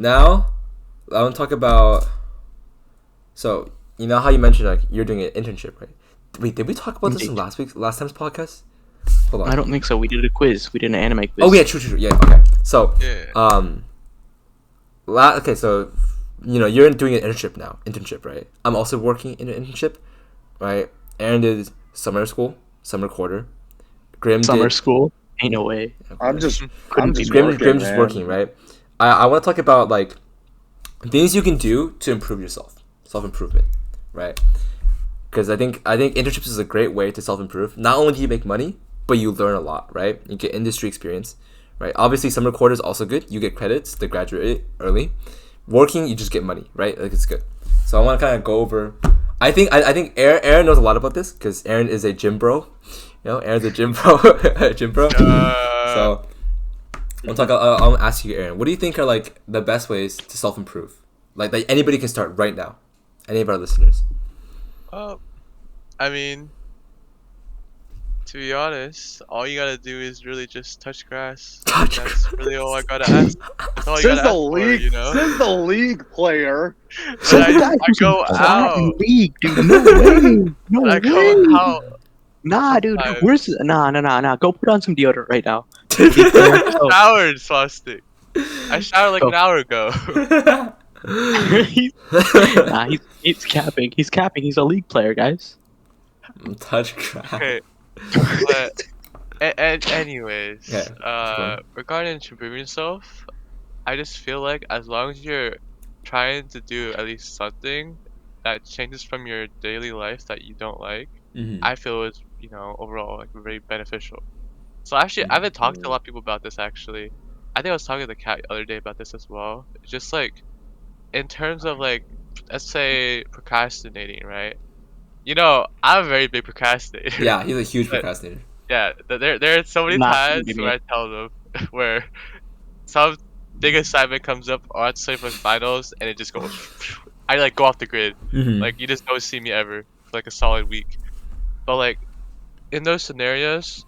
now I want to talk about. So you know how you mentioned like you're doing an internship, right? Wait, did we talk about this in Indeed. last time's podcast? Hold on. I don't think so. We did a quiz. We did an anime quiz. Oh yeah, true. Yeah, okay. So Yeah. okay, so you're doing an internship, right? I'm also working in an internship, right? Aaron did summer quarter. Grim Summer did. school. Ain't no way. I'm just Couldn't be Grim, more. Grim's just working, right? I want to talk about like things you can do to improve yourself, self improvement, right? Because I think internships is a great way to self improve. Not only do you make money, but you learn a lot, right? You get industry experience, right? Obviously, summer quarter is also good. You get credits to graduate early. Working, you just get money, right? Like it's good. So I want to kind of go over. I think Aaron knows a lot about this because Aaron is a gym bro. Aaron's a gym bro, So I'll ask you, Aaron. What do you think are like the best ways to self improve? Like that anybody can start right now. Any of our listeners. I mean, to be honest, all you gotta do is really just touch grass. That's really all I gotta ask. That's all you Says gotta the ask for, league. you know? Says the league player. So And the guy I who's go in out. fucking league, dude. No way. No And I way. go out. Nah, dude. I- Where's nah. Go put on some deodorant right now. I showered, Swastik. I showered like an hour ago. He's capping. He's capping. He's a league player, guys. Touch grass. Okay. But, anyways, Yeah, regarding improving yourself, I just feel like as long as you're trying to do at least something that changes from your daily life that you don't like, Mm-hmm. I feel is overall like very beneficial. So actually, I've been talking to a lot of people about this. Actually, I think I was talking to the cat the other day about this as well. It's just like in terms of like, let's say procrastinating, right? I'm a very big procrastinator. Yeah, he's a huge But- procrastinator. Yeah, there are so many Nah, times give me where I tell them where some big assignment comes up or I study for finals and it just goes. I like go off the grid. Mm-hmm. Like you just don't see me ever for like a solid week. But like in those scenarios,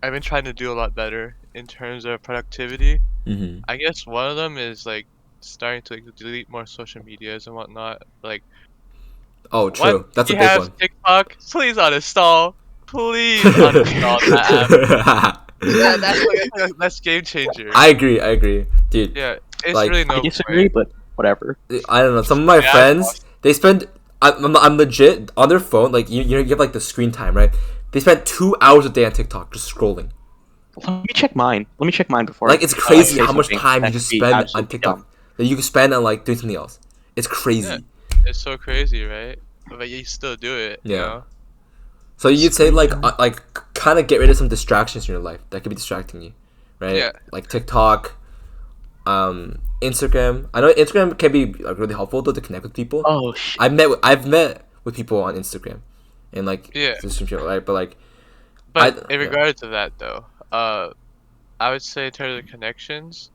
I've been trying to do a lot better in terms of productivity. Mm-hmm. I guess one of them is like starting to like, delete more social medias and whatnot. Like Oh, true. once That's a you big have one. TikTok, please uninstall. Please uninstall that app. That's game changer. I agree, dude. Yeah, it's like, really no I disagree, point. but whatever. I don't know. Some of my Yeah, friends, they spend. I'm legit on their phone. Like you have like the screen time, right? They spend 2 hours a day on TikTok just scrolling. Let me check mine before. Like it's I crazy say how much something time you that just could be spend on absolutely TikTok dumb. that you can spend on like doing something else. It's crazy. Yeah. It's so crazy, right? But you still do it. You Yeah. know? So you'd say like kind of get rid of some distractions in your life that could be distracting you, right? Yeah. Like TikTok, Instagram. I know Instagram can be like really helpful though to connect with people. Oh shit. I've met with people on Instagram, and like Yeah. right? But like But I- in yeah. regard to that, though, I would say in terms of connections,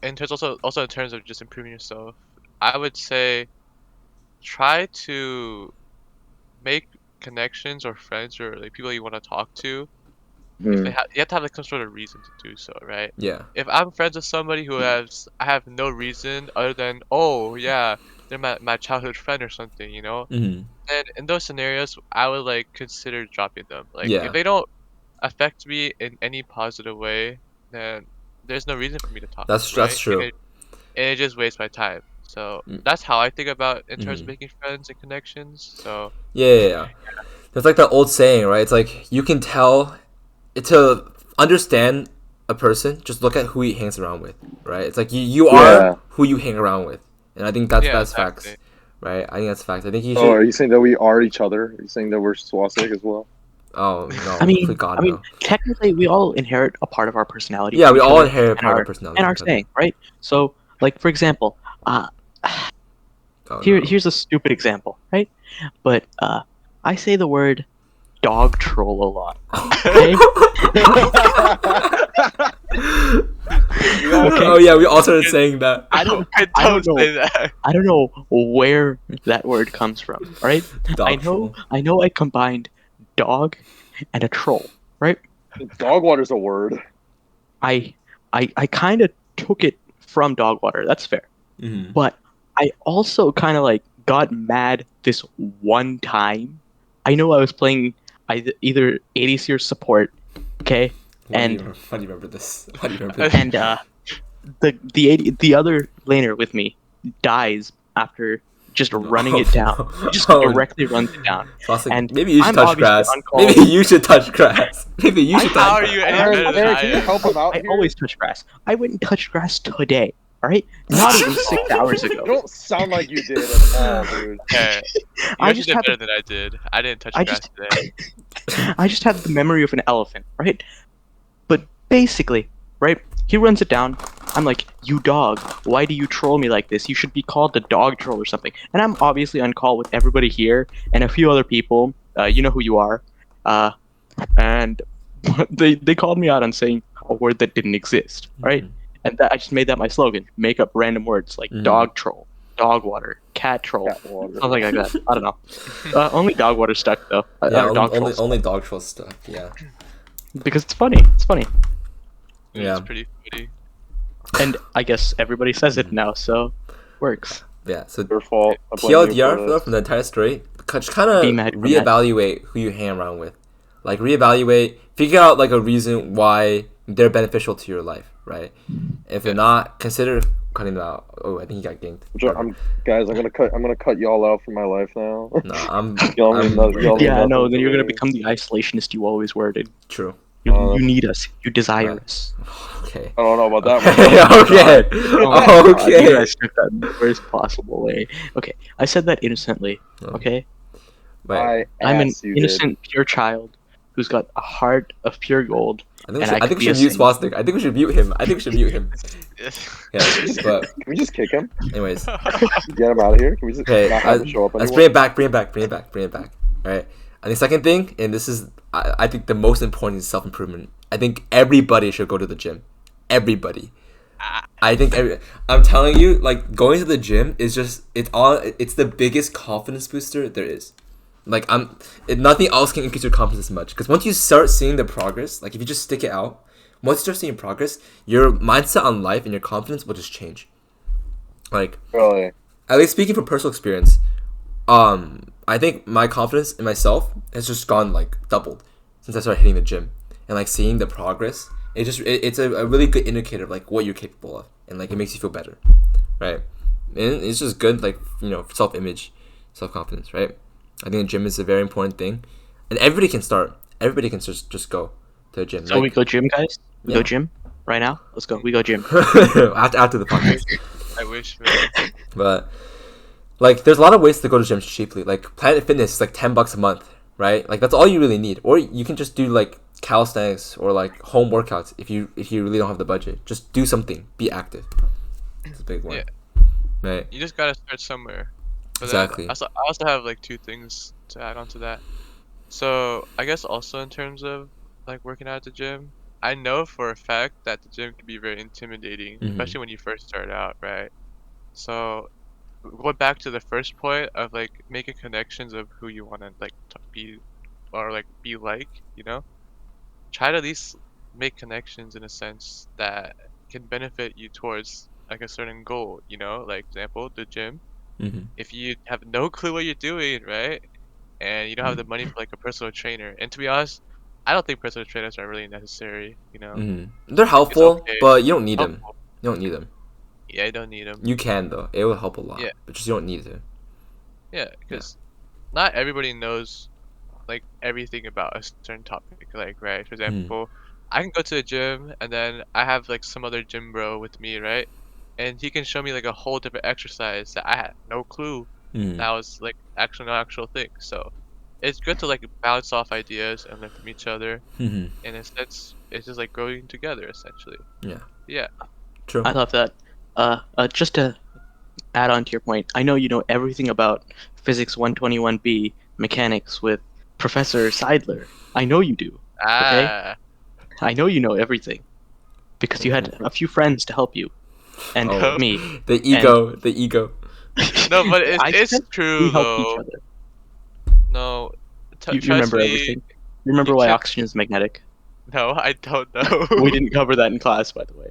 in terms also in terms of just improving yourself, I would say try to make connections or friends or like people you want to talk to. If they you have to have like some sort of reason to do so, right? yeah, If I'm friends with somebody who I have no reason other than oh yeah they're my childhood friend or something, mm-hmm. then in those scenarios I would like consider dropping them. Like Yeah. if they don't affect me in any positive way, then there's no reason for me to talk. That's right? true. And it just wastes my time. So Mm. that's how I think about in terms of Mhm. making friends and connections. So Yeah. There's like that old saying, right? It's like you can tell to understand a person, just look at who he hangs around with, right? It's like you Yeah. are who you hang around with, and I think that's yeah, facts, exactly. right? I think that's facts. I think you Oh, are should. you saying that we are each other? Are you saying that we're swastik as well? Oh no! I mean, please God, no. technically, we all inherit a part of our personality. Yeah, from we each all other inherit and part of our our personality. and our from each other. saying, right? So, like for example, Oh, no. here's a stupid example, right? But I say the word dog troll a lot. Okay? Oh yeah, we all started saying that. I don't I I don't don't know. say that. I don't know where that word comes from, right? Dog I know I combined dog and a troll, right? Dog water's a word. I kind of took it from dog water. That's fair. Mm-hmm. But I also kind of like got mad this one time. I know I was playing either ADC or support, okay, Why do you remember this? Why do you remember this? and the other laner with me dies after just running it down. Just directly runs it down. Classic. And Maybe you should I'm touch obviously grass. on call. Maybe you should touch grass. Maybe you should How touch are you grass. any better than Eric, I can you am? help him out I here? always touch grass. I went and touched grass today. All right, not even 6 hours You ago. don't sound like you did at all, dude. Okay. You I actually just did have better than I did. I didn't touch I grass just- today. I just have the memory of an elephant, right? But basically, right? He runs it down. I'm like, you dog, why do you troll me like this? You should be called a dog troll or something. And I'm obviously on call with everybody here and a few other people. You know who you are. And they called me out on saying a word that didn't exist, right? Mhm. And I just made that my slogan. Make up random words like Mhm. dog troll, dog water, cat troll, Cat water. something like that. I don't know. Only dog water stuck though. Yeah, Or dog only, troll only dog troll stuff. Yeah. because it's funny. It's funny. Yeah. It's pretty funny. And I guess everybody says it now, so works. Yeah. So Your fault. I blame you TLDR for though, this. from the entire story, just kind Be of mad, be mad. reevaluate who you hang around with. Like reevaluate, figure out like a reason why they're beneficial to your life, right? If they're not, consider cutting them out. Oh, I think he got ganked. Guys, I'm gonna cut y'all out from my life now. No, I'm. Y'all mean I'm nothing- y'all mean Yeah, nothing no, to then you're gonna me. become the isolationist you always were, dude. true. You need us. You desire Right. us. Okay. I don't know about that Okay. one. okay. You Okay. guys took that in the worst possible way. Okay, I said that innocently. Okay, Right. I'm an ass you innocent, pure child who's got a heart of pure gold. I think we And should, I I think could we be should a mute saint. Swastik. I think we should mute him. I think we should mute him. Yeah. But Can we just kick him? anyways, Get him out of here? Can we just okay. not have him show up Let's anymore? bring it back. Bring it back. Bring it back. Bring it back. All right. And the second thing, and this is, I think the most important is self improvement. I think everybody should go to the gym. Everybody. I think I'm telling you, like going to the gym is just it's the biggest confidence booster there is. Like nothing else can increase your confidence as much because once you start seeing the progress, like if you just stick it out, once you start seeing progress, your mindset on life and your confidence will just change. Like Really? at least speaking from personal experience, I think my confidence in myself has just gone like doubled since I started hitting the gym and like seeing the progress. It's a really good indicator of like what you're capable of and like it makes you feel better, right? And it's just good like self-image, self-confidence, right? I think the gym is a very important thing, and everybody can start. Everybody can just go to the gym. So we go gym, guys. We Yeah. go gym right now. Let's go. We go gym. after the podcast. I wish, man. But like, there's a lot of ways to go to gyms cheaply. Like Planet Fitness is like $10 a month, right? Like that's all you really need. Or you can just do like calisthenics or like home workouts if you really don't have the budget. Just do something. Be active. It's a big one. Yeah. Right. You just gotta start somewhere. But Exactly. then I also have like two things to add on to that. So I guess also in terms of like working out at the gym, I know for a fact that the gym can be very intimidating, Mhm. especially when you first start out, right? So going back to the first point of like making connections of who you want to like be or like be like, you know, try to at least make connections in a sense that can benefit you towards like a certain goal, you know, like example, the gym. Mm-hmm. If you have no clue what you're doing, right, and you don't have the money for like a personal trainer, and to be honest, I don't think personal trainers are really necessary, you know. Mm-hmm. They're helpful, okay. but you don't need them. Helpful. You don't need them. Yeah, I don't need them. You can though. It will help a lot. Yeah. But just you don't need to. Yeah, because not everybody knows like everything about a certain topic. Like, right, for example, I can go to the gym and then I have like some other gym bro with me, right? And he can show me like a whole different exercise that I had no clue Mm-hmm. that was like actually an actual thing. So it's good to like bounce off ideas and learn from each other. Mm-hmm. In a sense, it's just like growing together essentially. Yeah. Yeah. True. I love that. Just to add on to your point, I know you know everything about physics 121b mechanics with Professor Seidler. I know you do. Ah. I know you know everything because you had a few friends to help you, and Oh. me. The ego. The ego. No, but it's, I it's said true We help each though. other. No. You Trust remember me. everything. You remember you why can't- oxygen is magnetic? No, I don't know. We didn't cover that in class, by the way.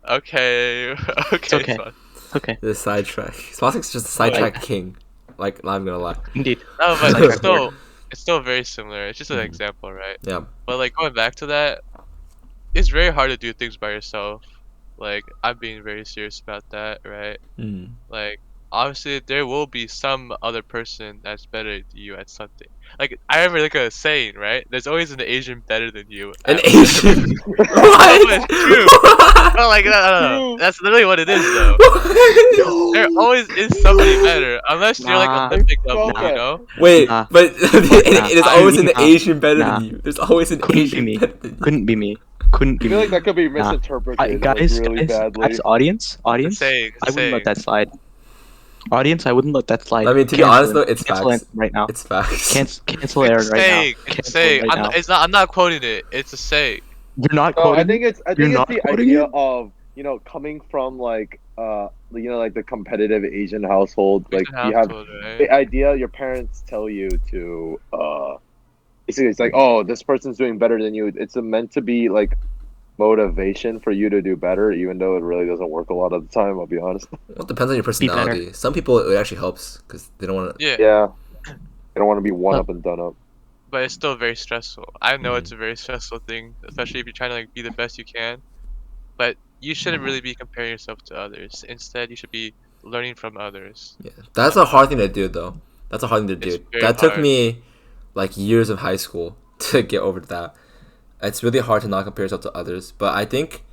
Okay. It's okay. Fine. Okay, The sidetrack. Swastik's just a sidetrack king. Like, not even gonna lie. indeed. No, but Sidetrack it's still very similar. It's just an Mhm. example, right? Yeah. But like going back to that, it's very hard to do things by yourself. Like I'm being very serious about that, right? Mm. Like obviously there will be some other person that's better than you at something. Like I remember like a saying, right? There's always an Asian better than you. An at Asian. whatever. What? But it's true. Oh, like no. That's literally what it is though. There always is somebody better, unless you're like Nah. Olympic level, Okay. you know? Wait, Nah. but it is Nah. always an Nah. Asian better Nah. than you. There's always an Couldn't be Asian me. better than you. Couldn't be me. Couldn't I be feel me. like that could be Nah. misinterpreted Guys, like really badly. guys, audience, It's a saying. It's I a wouldn't let saying. that slide. Audience, I wouldn't let that slide. I mean, to be Cancel honest him. though, it's Cancel facts. him right now. It's facts. Cancel It's Aaron a right saying. now. It's a Cancel saying. him right now. It's not. I'm not quoting it. It's a saying. You're not No, quoting. I think it's You're not the quoting idea it? of coming from like like the competitive Asian household. Like Asian you have household, right? the idea your parents tell you to basically it's like, oh, this person's doing better than you. It's meant to be like motivation for you to do better, even though it really doesn't work a lot of the time. I'll be honest. Well, it depends on your better. personality. Some people it actually helps because they don't want to. Yeah. Yeah, I don't want to be one up and done up. But it's still very stressful. I know it's Mhm. a very stressful thing, especially if you're trying to like be the best you can. But you shouldn't really be comparing yourself to others. Instead, you should be learning from others. Yeah, that's a hard thing to do though. That's a hard thing to It's do. very That took hard. me like years of high school to get over that. It's really hard to not compare yourself to others. But I think,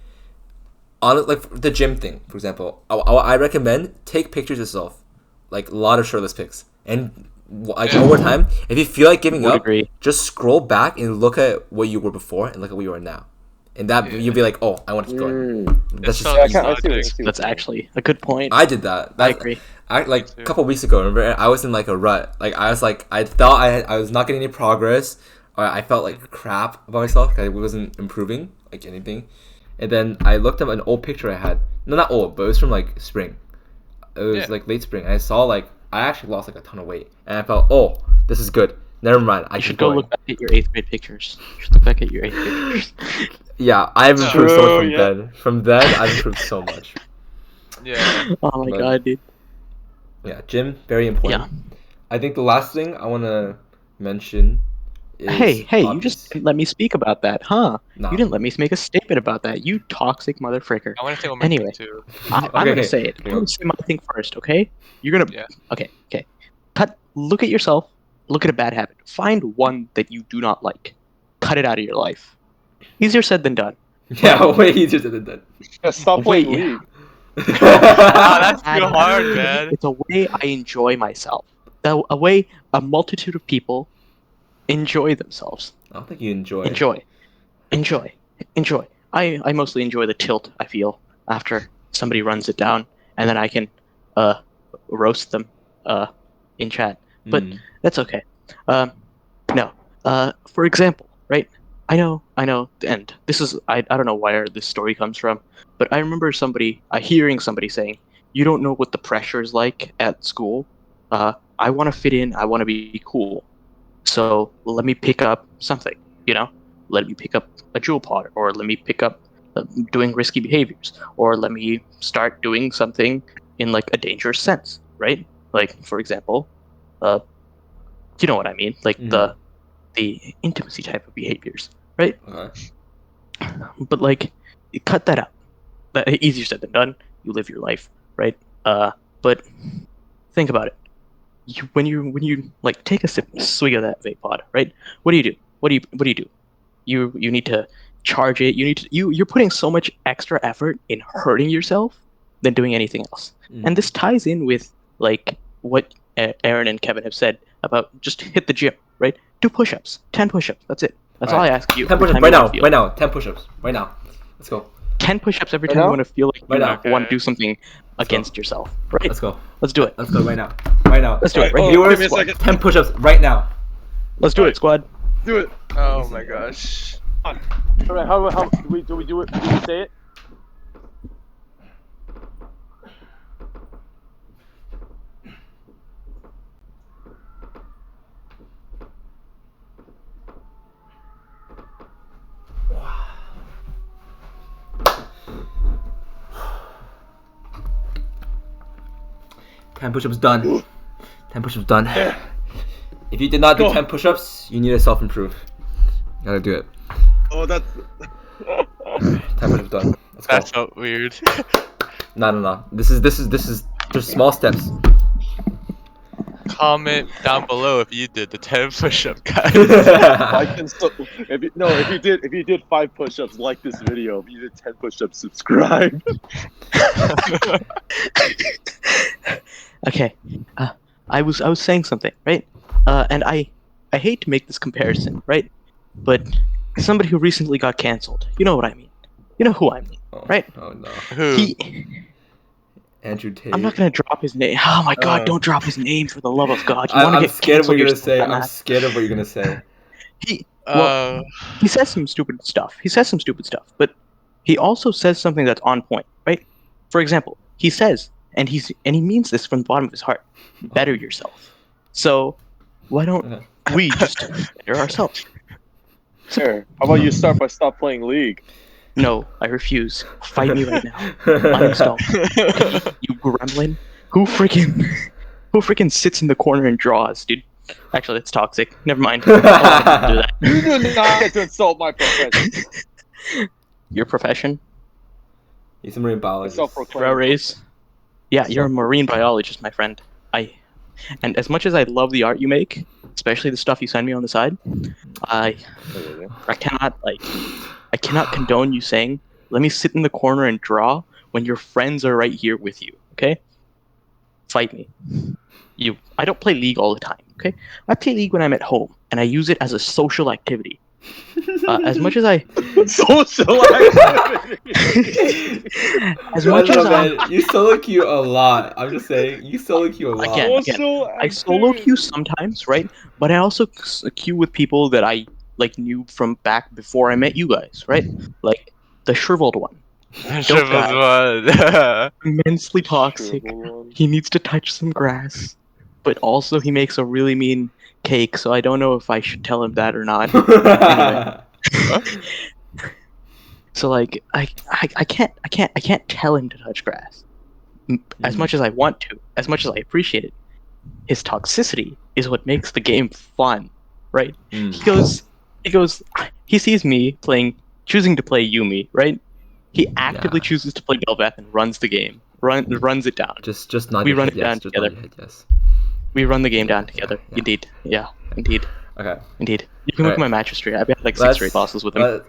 on like the gym thing, for example, I recommend take pictures of yourself, like a lot of shirtless pics, and like Yeah. over time, if you feel like giving Would up, agree. just scroll back and look at what you were before and look at what you are now, and that Yeah. you'll be like, oh, I want to keep going. That's It's just so Yeah, I easy. can't- I see what- I nostalgic. see what That's you're saying. actually a good point. I did that. I That's, agree. I like too. a couple weeks ago. Remember, I was in like a rut. Like I was like, I thought I was not getting any progress, or I felt like crap about myself. 'Cause I wasn't improving like anything. And then I looked up an old picture I had. No, not old, but it was from like spring. It was Yeah. like late spring. And I saw like I actually lost like a ton of weight, and I felt, oh, this is good. Never mind. I You keep should go going. look back at your 8th grade pictures. You should look back at your 8th grade pictures. Yeah, I've improved so much True, from yeah. then. From then, I've improved so much. Yeah. Oh my But- god, dude. Yeah, gym very important. Yeah. I think the last thing I want to mention is Hey, you hobbies. just didn't let me speak about that, huh? Nah. You didn't let me make a statement about that. You toxic motherfricker. I want to say one more Anyway. thing too. I'm Okay, gonna okay. say it. Okay, I'm gonna say my thing first, okay? You're gonna. Yeah. Okay. Look at yourself. Look at a bad habit. Find one that you do not like. Cut it out of your life. Easier said than done. Yeah, way easier said than done. Yeah, stop Wait, playing yeah. League. Wow, that's Bad too hard, habit. man. It's a way I enjoy myself. A way a multitude of people enjoy themselves. I don't think you enjoy it. Enjoy. I mostly enjoy the tilt I feel after somebody runs it down, and then I can roast them in chat. But Mm. that's okay. No. For example, right? I know, and this is I don't know where this story comes from, but I remember hearing somebody saying, "You don't know what the pressure is like at school. I want to fit in. I want to be cool. So let me pick up something. Let me pick up a jewel pod, or let me pick up doing risky behaviors, or let me start doing something in like a dangerous sense, right? Like for example, you know what I mean, like the intimacy type of behaviors, right? Okay. But like, you cut that out. Easier said than done. You live your life, right? But think about it. When you like take a swig of that vape pod, right? What do you do? What do you do? You need to charge it. You're putting so much extra effort in hurting yourself than doing anything else. And this ties in with like what Aaron and Kevin have said about just hit the gym, right? Do push-ups, 10 push-ups. That's it. That's all I ask you. 10 every push-ups time right you now. wanna feel. Right now. 10 push-ups right now. Let's go. 10 push-ups every Right time you now? want to feel like Right you now. want to do something against yourself, right? Let's go. Let's do it. Let's go right now. Right now. Let's do it. Oh, Right Viewers, give me a second. 10 push-ups right now. Let's do it, squad. Do it. Oh my gosh. Alright, how do we do it? Do we say it? 10 push-ups done. 10 push-ups done. Yeah. If you did not do Go. 10 push-ups, you need to self-improve. Gotta do it. Oh, that's. 10 push-ups done. Let's That go. felt weird. No. This is just small steps. Comment down below if you did the 10 push-up, guys. Like and if you did 5 push-ups, like this video. If you did 10 push-ups, subscribe. Okay, I was saying something, right? And I hate to make this comparison, right? But somebody who recently got canceled, you know what I mean? You know who I mean, Oh, right? Oh no. Who? Andrew Tate. I'm not gonna drop his name. Oh my God! Oh. Don't drop his name for the love of God. You want to I'm get scared of what canceled you're gonna yourself, say. I'm dumbass. scared of what you're gonna say. Uh, He says some stupid stuff. But he also says something that's on point, right? For example, he says, and he means this from the bottom of his heart, better yourself. So why don't we just better ourselves? Here, how about you stop playing League? No, I refuse. Fight me right now. Uninstall. You gremlin. Who freaking sits in the corner and draws, dude? Actually, that's toxic. Never mind. I'll let you do that. You do not get to insult my profession. Your profession? He's a marine biologist. Self-proclaimed. Raise. Yeah, you're a marine biologist, my friend. And as much as I love the art you make, especially the stuff you send me on the side, I cannot condone you saying, "Let me sit in the corner and draw," when your friends are right here with you. Okay? Fight me. I don't play League all the time. Okay? I play League when I'm at home, and I use it as a social activity. As much as I, Social activity. You solo queue a lot. I'm just saying, you solo queue a lot. Again. Social I solo activity. queue sometimes, right? But I also queue with people that I knew from back before I met you guys, right? Like the shriveled one, Shriveled one. immensely toxic. He needs to touch some grass, but also he makes a really mean cake. So I don't know if I should tell him that or not. Anyway. So like I can't tell him to touch grass. As much as I want to, as much as I appreciate it, his toxicity is what makes the game fun, right? Mm. He sees me choosing to play Yumi, right? He actively chooses to play Belveth and runs the game, runs it down. Just not. We your run head, it down yes. Just together. nod your head, yes. We run the game down together. yeah. Indeed. Yeah, indeed. Okay. Indeed. You can look at my match history. I've had like 6 straight losses with him. Let's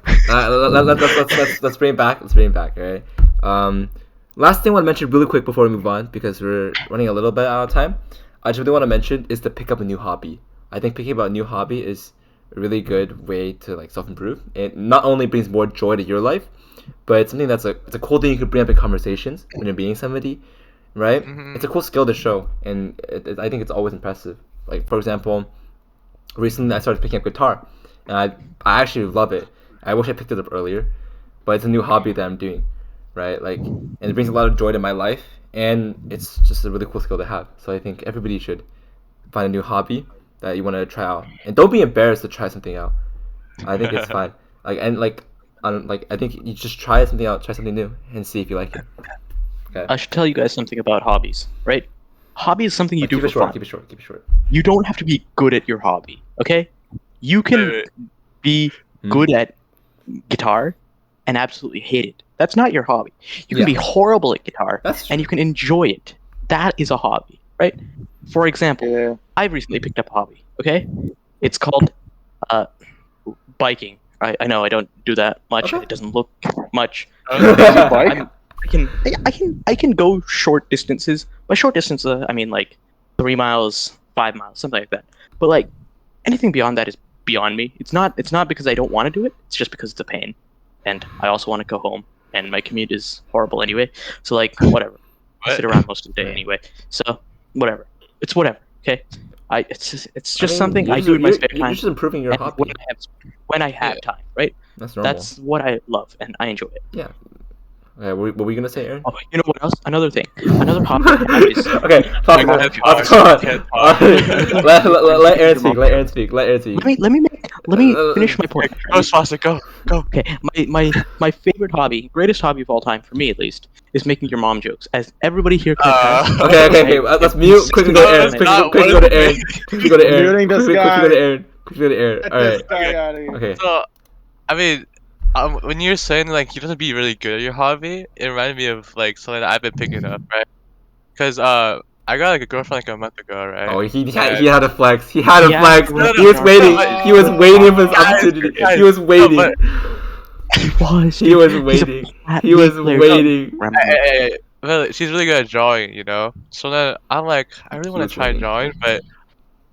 bring it back. Alright. Last thing I want to mention really quick before we move on, because we're running a little bit out of time. I just really want to mention is to pick up a new hobby. I think picking up a new hobby is a really good way to like self-improve. It not only brings more joy to your life, but it's something it's a cool thing you could bring up in conversations when you're meeting somebody, right? Mhm. It's a cool skill to show, and I think it's always impressive. Like for example, recently I started picking up guitar, and I actually love it. I wish I picked it up earlier, but it's a new hobby that I'm doing, right? Like, and it brings a lot of joy to my life, and it's just a really cool skill to have. So I think everybody should find a new hobby that you want to try out, and don't be embarrassed to try something out. I think it's fine. I think you just try something out, try something new, and see if you like it. Okay. I should tell you guys something about hobbies, right? Hobby is something you do keep for it short. fun. Keep it short. You don't have to be good at your hobby, okay? You can Wait. be good at guitar and absolutely hate it. That's not your hobby. You can be horrible at guitar That's and you can enjoy it. That is a hobby, right? For example, Yeah. I've recently picked up a hobby, okay? It's called biking. I know I don't do that much. Okay. It doesn't look much. Bike? I can go short distances. By short distances, I mean like 3 miles, 5 miles, something like that. But like anything beyond that is beyond me. It's not because I don't want to do it. It's just because it's a pain, and I also want to go home. And my commute is horrible anyway. So like whatever. I sit around most of the day anyway. So whatever. It's whatever. Okay. It's just something I do in my spare time. You're just improving your and hobby. when I have time, right? That's normal. That's what I love and I enjoy it. Yeah. Okay, what were we gonna say, Aaron? Oh, you know what else? Another thing. Another hobby I have is Okay, pause, can't pause, talk, pause. can't talk. Let Aaron speak. Let Aaron speak. Let Aaron speak. let me finish my point. Go, Swastika, go. Okay, my favorite hobby, greatest hobby of all time, for me at least, is making your mom jokes. As everybody here can attest. Okay. Let's mute. Quickly go to Aaron. Quickly go to Aaron. Quickly go to Aaron. Muting this Quickly go guy. to Aaron. Quickly go to Aaron. Get All this right. guy Okay. out of here. Okay. So, I mean, when you're saying like you don't have to be really good at your hobby, it reminded me of like something that I've been picking up, right? Because I got like a girlfriend like a month ago, right? Oh, he And- had a flex. He had a Yeah, flex. no, He was no, waiting. no. He was waiting for his Guys, opportunity. guys, He was no, waiting. but- He was. He was He's a waiting. fat He was league player. waiting. Well, she's really good at drawing, you know. So then I'm like, I really want was to try waiting. drawing, but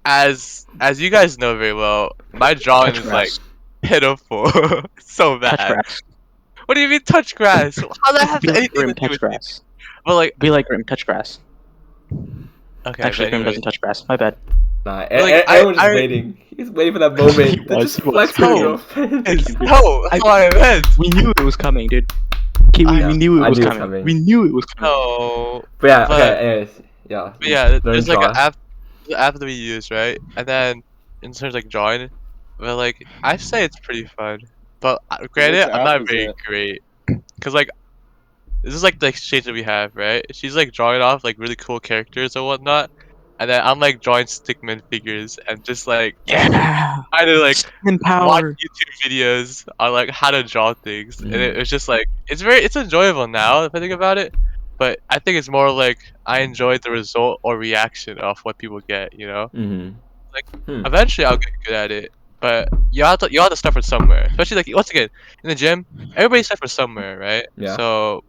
as you guys know very well, my drawing Touch is like grass. pitiful, so Touch bad. grass. What do you mean touch grass? How that have Be like anything Grim, to do touch with grass. But like, Be like Grim, touch grass. okay, Actually, but Grim anyway. doesn't touch grass. My bad. Nah, Like, Aaron was just I- waiting. He's waiting for that moment to was, just he was. flex with his No. girlfriend. No, that's what I meant. We knew it was coming, dude. Okay, I- we knew it I was knew it was coming. coming. We knew it was coming. No. But yeah, But- okay, anyways, yeah. But yeah, learn there's like draw. an app that we use, right? And then in terms of like drawing, but like I say it's pretty fun. But granted, Which I'm app not is very it? great. Cause like this is like the exchange that we have, right? She's like drawing off like really cool characters and whatnot, and then I'm like drawing stickman figures and just like Yeah. trying to like In watch power. YouTube videos on like how to draw things, and Mhm. it's just like it's enjoyable now if I think about it. But I think it's more like I enjoyed the result or reaction of what people get, you know. Mm-hmm. Eventually, I'll get good at it, but you have to start from somewhere. Especially like once again in the gym, everybody starts from somewhere, right? Yeah. So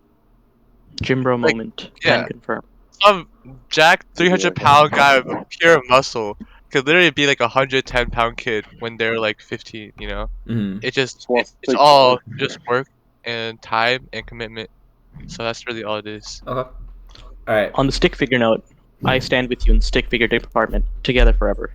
Gym bro Like, moment. yeah. Can confirm. some jack 300-pound guy with pure muscle could literally be like a 110-pound kid when they're like 15. You know, Mm-hmm. it's Well, it's like- all just work and time and commitment. So that's really all it is. Okay. All right. On the stick figure note, I stand with you in the stick figure department. Together forever.